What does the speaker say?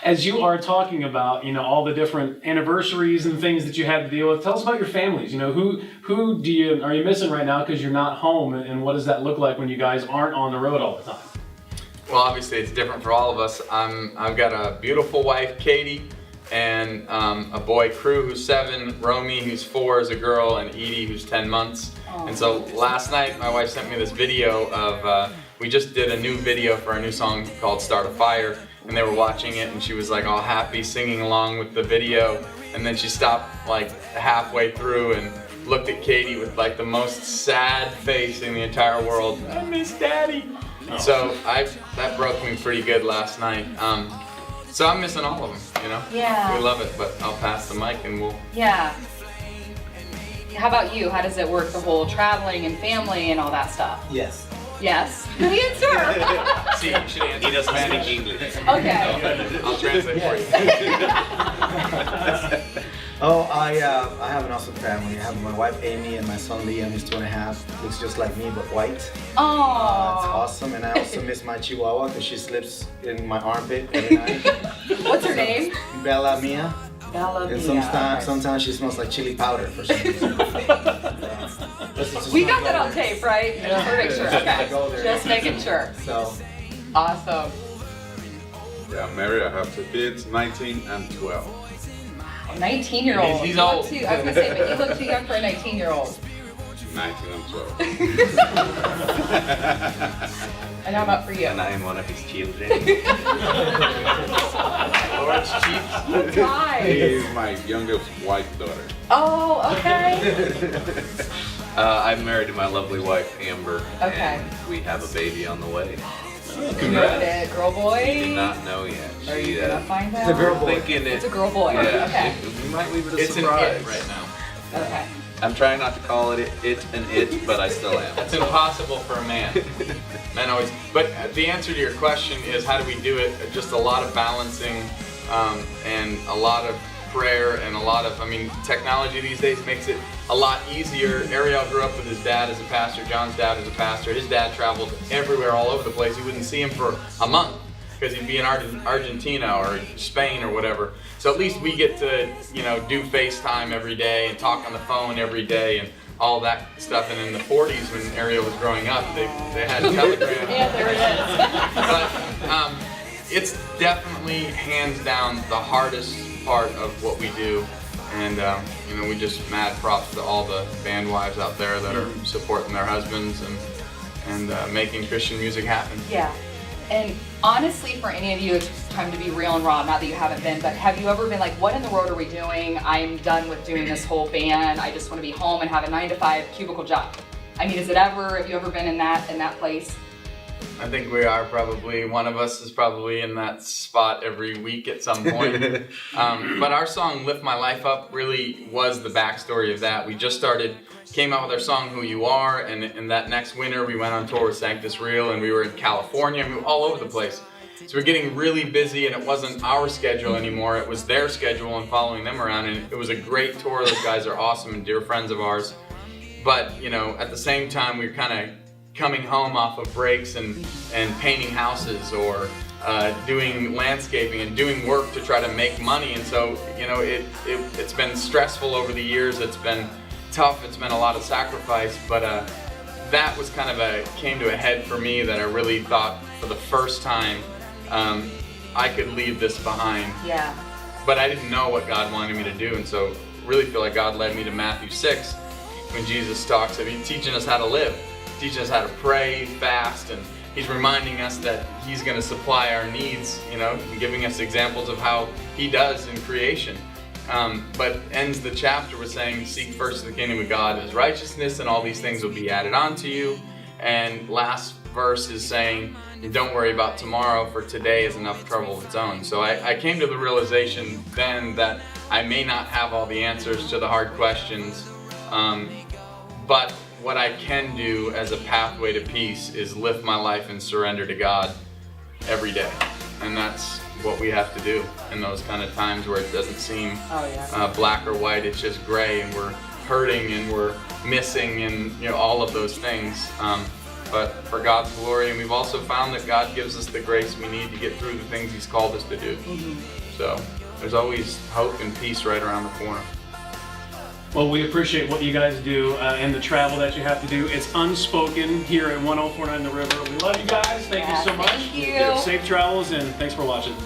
as you are talking about, all the different anniversaries and things that you had to deal with, tell us about your families. Who are you missing right now because you're not home, and what does that look like when you guys aren't on the road all the time? Well, obviously it's different for all of us. I've got a beautiful wife, Katie, and a boy, Crew, who's 7, Romy, who's 4, is a girl, and Edie, who's 10 months. Oh, and so last night, my wife sent me this video of, we just did a new video for our new song called Start a Fire, and they were watching it, and she was like all happy, singing along with the video, and then she stopped like halfway through and looked at Katie with like the most sad face in the entire world. I miss Daddy. Oh. So that broke me pretty good last night. So I'm missing all of them, Yeah. We love it, but I'll pass the mic and we'll... Yeah. How about you? How does it work, the whole traveling and family and all that stuff? Yes. Yes. Good answer. See, you should answer. He doesn't speak English. Okay. I'll translate for you. I have an awesome family. I have my wife Amy and my son Liam. He's 2.5. Looks just like me but white. It's Oh. awesome. And I also miss my Chihuahua because she sleeps in my armpit every night. What's her name? Bella Mia. Bella And Mia. sometimes she smells like chili powder for some reason. We got that on tape, right? Yeah. Just to make sure. I go Okay. there. Just making sure. So Awesome. Yeah, I'm married. I have 2 kids, 19 and 12. 19-year-old. He's You look old. too- I was gonna say, but you look too young for a 19-year-old. 19 and 12. And how about for you? And I am one of his children. Lord's Chiefs. Oh, He guys. is my youngest white daughter. Oh, okay. I'm married to my lovely wife, Amber. Okay. And we have a baby on the way. Congrats. Girl, boy? We do not know yet. Are you gonna find it's a out? girl boy. Thinking It's it. a girl, boy. Yeah. Okay. We might leave it a It's an surprise. it right now. Okay. I'm trying not to call it an it, but I still am. That's impossible for a man. Men always. But the answer to your question is, how do we do it? Just a lot of balancing, and a lot of prayer, and a lot of, technology these days makes it a lot easier. Ariel grew up with his dad as a pastor. John's dad is a pastor. His dad traveled everywhere, all over the place. You wouldn't see him for a month because he'd be in Argentina or Spain or whatever. So at least we get to, do FaceTime every day and talk on the phone every day and all that stuff. And in the 40s, when Ariel was growing up, they had Telegram. Yeah, there it is. But it's definitely hands down the hardest part of what we do. And we just mad props to all the band wives out there that are supporting their husbands and making Christian music happen. Yeah. And honestly, for any of you, it's time to be real and raw. Not that you haven't been, but have you ever been like, what in the world are we doing? I'm done with doing this whole band. I just want to be home and have a 9-to-5 cubicle job. Have you ever been in that place? I think we are probably, one of us is probably in that spot every week at some point. But our song, Lift My Life Up, really was the backstory of that. We just came out with our song, Who You Are, and that next winter we went on tour with Sanctus Real, and we were in California, and we were all over the place. So we're getting really busy, and it wasn't our schedule anymore, it was their schedule and following them around, and it was a great tour. Those guys are awesome and dear friends of ours. But, at the same time, we were kind of coming home off of breaks and painting houses or doing landscaping and doing work to try to make money. And so, it's been stressful over the years. It's been tough. It's been a lot of sacrifice. But that was kind of came to a head for me, that I really thought for the first time I could leave this behind. Yeah. But I didn't know what God wanted me to do. And so really feel like God led me to Matthew 6 when Jesus talks of He's teaching us how to live. Teaching us how to pray, fast, and He's reminding us that He's going to supply our needs, and giving us examples of how He does in creation. But ends the chapter with saying, seek first the kingdom of God and His righteousness, and all these things will be added on to you. And last verse is saying, don't worry about tomorrow, for today is enough trouble of its own. So I came to the realization then that I may not have all the answers to the hard questions, but what I can do as a pathway to peace is lift my life and surrender to God every day. And that's what we have to do in those kind of times where it doesn't seem black or white. It's just gray, and we're hurting and we're missing, and all of those things. but for God's glory. And we've also found that God gives us the grace we need to get through the things He's called us to do. So there's always hope and peace right around the corner. Well, we appreciate what you guys do and the travel that you have to do. It's Unspoken here at 1049 The River. We love you guys. Thank you so much. Thank you. Safe travels, and thanks for watching.